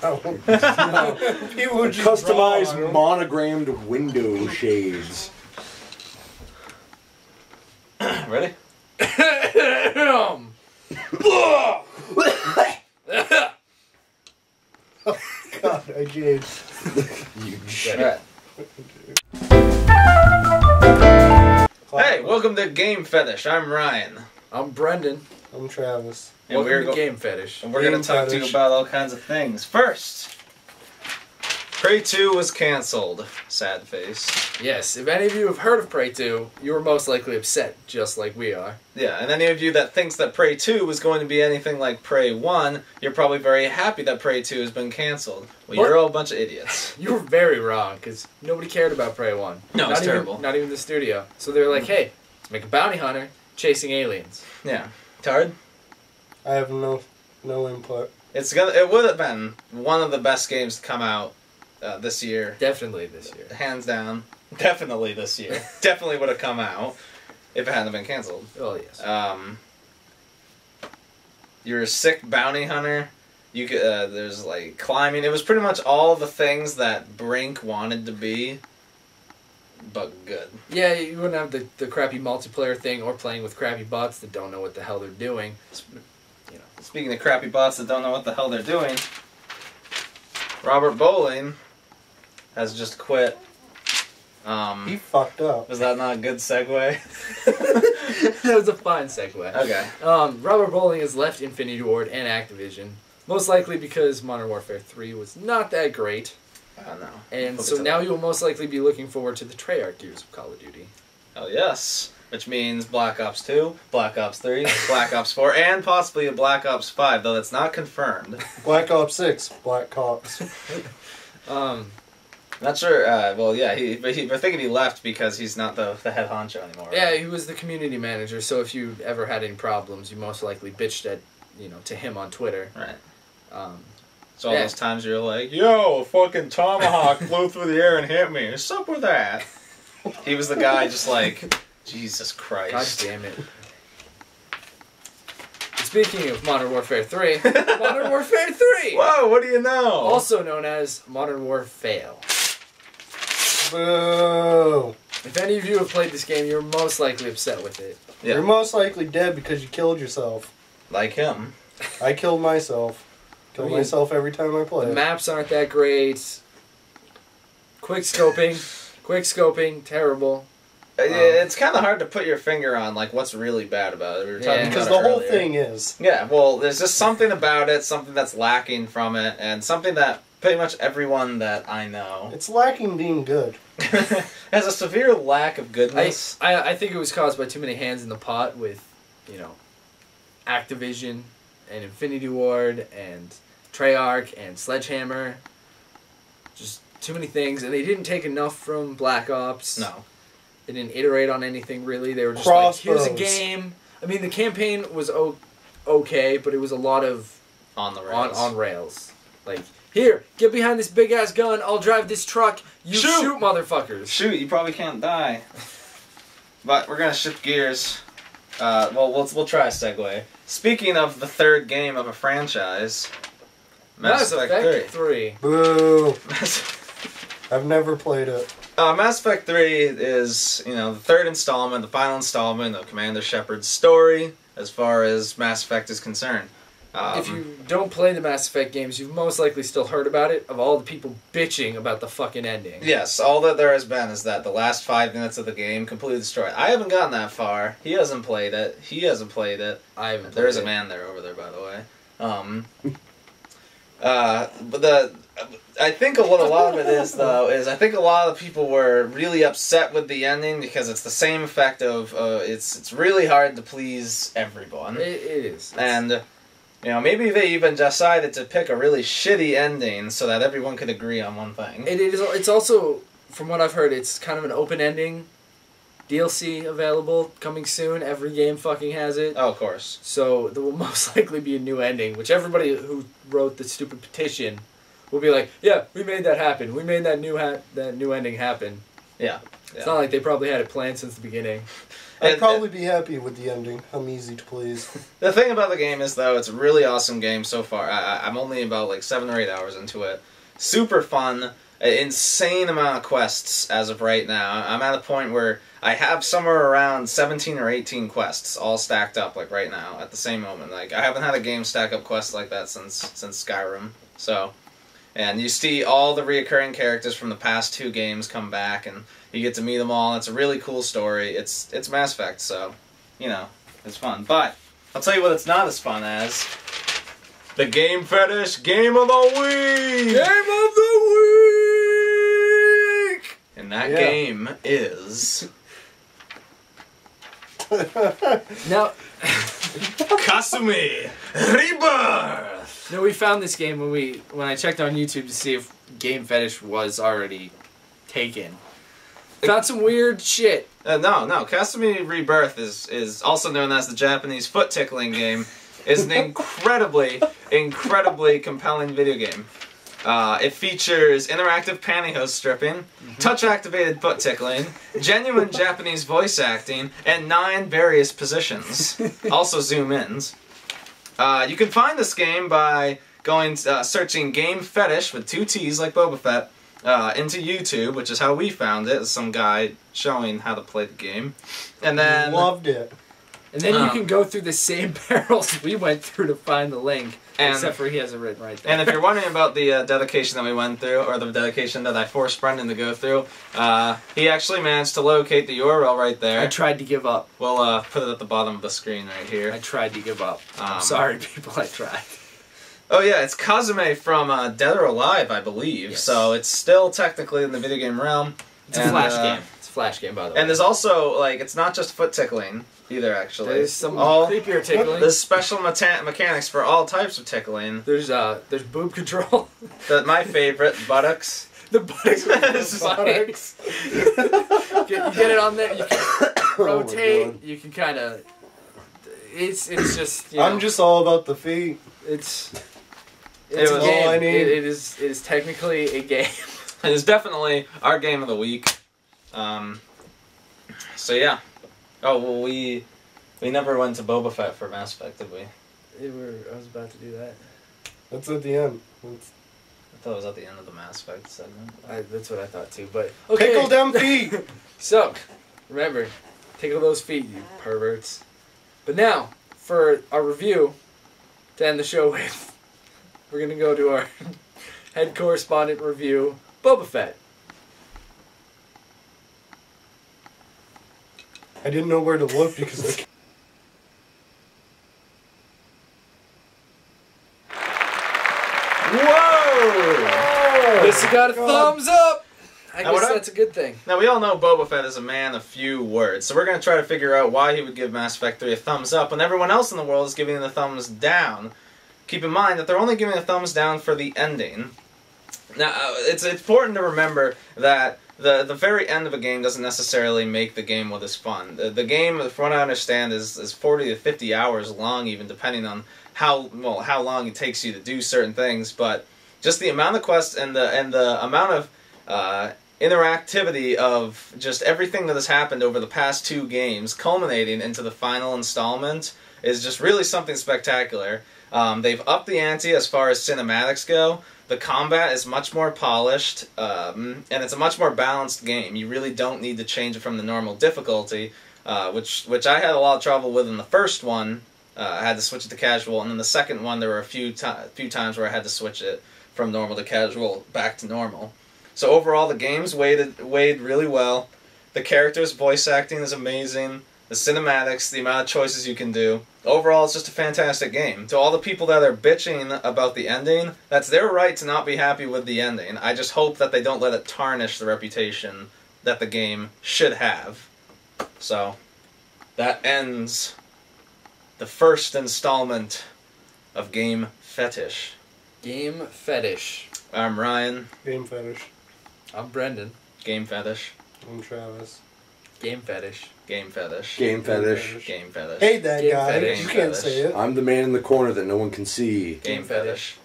No. People would just Customized monogrammed window shades. Ready? Oh God, I changed. You Alright. Hey, welcome to Game Fetish. I'm Ryan. I'm Brendan. I'm Travis. And Welcome to Game Fetish. And we're going to talk to you about all kinds of things. First, Prey 2 was cancelled. Sad face. Yes, if any of you have heard of Prey 2, you were most likely upset, just like we are. Yeah, and any of you that thinks that Prey 2 was going to be anything like Prey 1, you're probably very happy that Prey 2 has been cancelled. Well, you're all a bunch of idiots. You were very wrong, because nobody cared about Prey 1. No, it's terrible. Not even the studio. So they were like, hey, let's make a bounty hunter chasing aliens. Yeah. Tard? I have no input. It would have been one of the best games to come out this year. Definitely this year. Hands down. Definitely this year. Definitely would have come out if it hadn't been canceled. Oh, yes. You're a sick bounty hunter. You could, there's like climbing. It was pretty much all the things that Brink wanted to be, but good. Yeah, you wouldn't have the crappy multiplayer thing or playing with crappy bots that don't know what the hell they're doing. You know. Speaking of crappy bots that don't know what the hell they're doing, Robert Bowling has just quit. He fucked up. Was that not a good segue? That was a fine segue. Okay. Robert Bowling has left Infinity Ward and Activision, most likely because Modern Warfare 3 was not that great. I don't know. And so now you'll most likely be looking forward to the Treyarch years of Call of Duty. Oh yes. Which means Black Ops 2, Black Ops 3, Black Ops 4, and possibly a Black Ops 5, though that's not confirmed. Black Ops 6, Black Ops. Not sure, well, yeah, we're thinking he left because he's not the head honcho anymore. Right? Yeah, he was the community manager, so if you ever had any problems, you most likely bitched at, to him on Twitter. Right. So all those times you're like, yo, a fucking tomahawk flew through the air and hit me. What's up with that? He was the guy just like, Jesus Christ. God damn it. Speaking of Modern Warfare 3, Modern Warfare 3! Whoa, what do you know? Also known as Modern Warfare. Boo! If any of you have played this game, you're most likely upset with it. Yeah. You're most likely dead because you killed yourself. Like him. I killed myself. Kill myself every time I play. The maps aren't that great. Quick scoping, terrible. It's kind of hard to put your finger on like what's really bad about it. We were talking because about the whole earlier. thing is. Yeah, well, there's just something about it, something that's lacking from it, and something that pretty much everyone that I know It's lacking being good. has a severe lack of goodness. I think it was caused by too many hands in the pot with, Activision and Infinity Ward and Treyarch and Sledgehammer. Just too many things, and they didn't take enough from Black Ops. No. They didn't iterate on anything really. They were just Crossbows. like, here's a game. I mean, the campaign was okay, but it was a lot of On the rails. on rails. Like, here, get behind this big ass gun. I'll drive this truck. You shoot motherfuckers. Shoot, you probably can't die. But we're gonna shift gears. We'll try a segue. Speaking of the third game of a franchise, Mass Effect 3. Boo! I've never played it. Mass Effect 3 is, the third installment, the final installment of Commander Shepard's story, as far as Mass Effect is concerned. If you don't play the Mass Effect games, you've most likely still heard about it, of all the people bitching about the fucking ending. Yes, all that there has been is that the last 5 minutes of the game completely destroyed. I haven't gotten that far. He hasn't played it. He hasn't played it. I haven't played There is it. a man there over there, by the way. But I think what a lot of it is, though, is I think a lot of people were really upset with the ending because it's the same effect of it's really hard to please everyone. It is. And maybe they even decided to pick a really shitty ending so that everyone could agree on one thing. It's also, from what I've heard, it's kind of an open ending. DLC available, coming soon. Every game fucking has it. Oh, of course. So there will most likely be a new ending, which everybody who wrote the stupid petition will be like, yeah, we made that happen. We made that new ending happen. Yeah. It's not like they probably had it planned since the beginning. I'd probably be happy with the ending. I'm easy to please. The thing about the game is, though, it's a really awesome game so far. I'm only about like 7 or 8 hours into it. Super fun. Insane amount of quests as of right now. I'm at a point where I have somewhere around 17 or 18 quests all stacked up like right now at the same moment. Like I haven't had a game stack up quests like that since Skyrim. So, and you see all the reoccurring characters from the past 2 games come back, and you get to meet them all. It's a really cool story. It's Mass Effect, so you know it's fun. But I'll tell you what, it's not as fun as the Game Fetish Game of the Week. Game of the Week. And that game is now Kasumi Rebirth. No, we found this game when I checked on YouTube to see if Game Fetish was already taken. Found some weird shit. No. Kasumi Rebirth is also known as the Japanese foot tickling game. Is an incredibly compelling video game. It features interactive pantyhose stripping, touch-activated foot tickling, genuine Japanese voice acting, and 9 various positions. Also zoom-ins. You can find this game by going searching Game Fetish with 2 T's like Boba Fett into YouTube, which is how we found it. Some guy showing how to play the game, and then loved it. And then you can go through the same perils we went through to find the link, except for he has it written right there. And if you're wondering about the dedication that we went through, or the dedication that I forced Brendan to go through, he actually managed to locate the URL right there. I tried to give up. We'll put it at the bottom of the screen right here. I tried to give up. I'm sorry, people, I tried. Oh yeah, it's Kazume from Dead or Alive, I believe. Yes. So it's still technically in the video game realm. It's a Flash game. It's a Flash game, by the way. And there's also, like, it's not just foot tickling either, actually. There's some creepier tickling. There's special mechanics for all types of tickling. There's boob control. My favorite, buttocks. The buttocks. You get it on there. You can rotate. Oh, you can kind of. It's just. You know, I'm just all about the feet. It's a game. All I need. It is technically a game. It is definitely our game of the week. So yeah. Oh well, we never went to Boba Fett for Mass Effect, did we? I was about to do that. That's at the end. I thought it was at the end of the Mass Effect segment. That's what I thought too. But okay. Tickle them feet. So, remember, tickle those feet, you perverts. But now, for our review, to end the show with, we're gonna go to our head correspondent review, Boba Fett. I didn't know where to look because Whoa! This got a thumbs up! I guess that's a good thing. Now, we all know Boba Fett is a man of few words, so we're going to try to figure out why he would give Mass Effect 3 a thumbs up when everyone else in the world is giving it a thumbs down. Keep in mind that they're only giving a thumbs down for the ending. Now, it's important to remember that the very end of a game doesn't necessarily make the game what is fun. The game, from what I understand, is 40 to 50 hours long, even depending on how long it takes you to do certain things. But just the amount of quests and the amount of interactivity of just everything that has happened over the past 2 games, culminating into the final installment, is just really something spectacular. They've upped the ante as far as cinematics go. The combat is much more polished, and it's a much more balanced game. You really don't need to change it from the normal difficulty, which I had a lot of trouble with in the first one. I had to switch it to casual, and in the second one there were a few times where I had to switch it from normal to casual back to normal. So overall, the game's weighed really well. The characters' voice acting is amazing. The cinematics, the amount of choices you can do. Overall, it's just a fantastic game. To all the people that are bitching about the ending, that's their right to not be happy with the ending. I just hope that they don't let it tarnish the reputation that the game should have. So, that ends the first installment of Game Fetish. Game Fetish. I'm Ryan. Game Fetish. I'm Brendan. Game Fetish. I'm Travis. Game Fetish. Game Fetish. Game Fetish. Game Fetish. Hey, that Game guy. Fetish. You can't say it. I'm the man in the corner that no one can see. Game Fetish.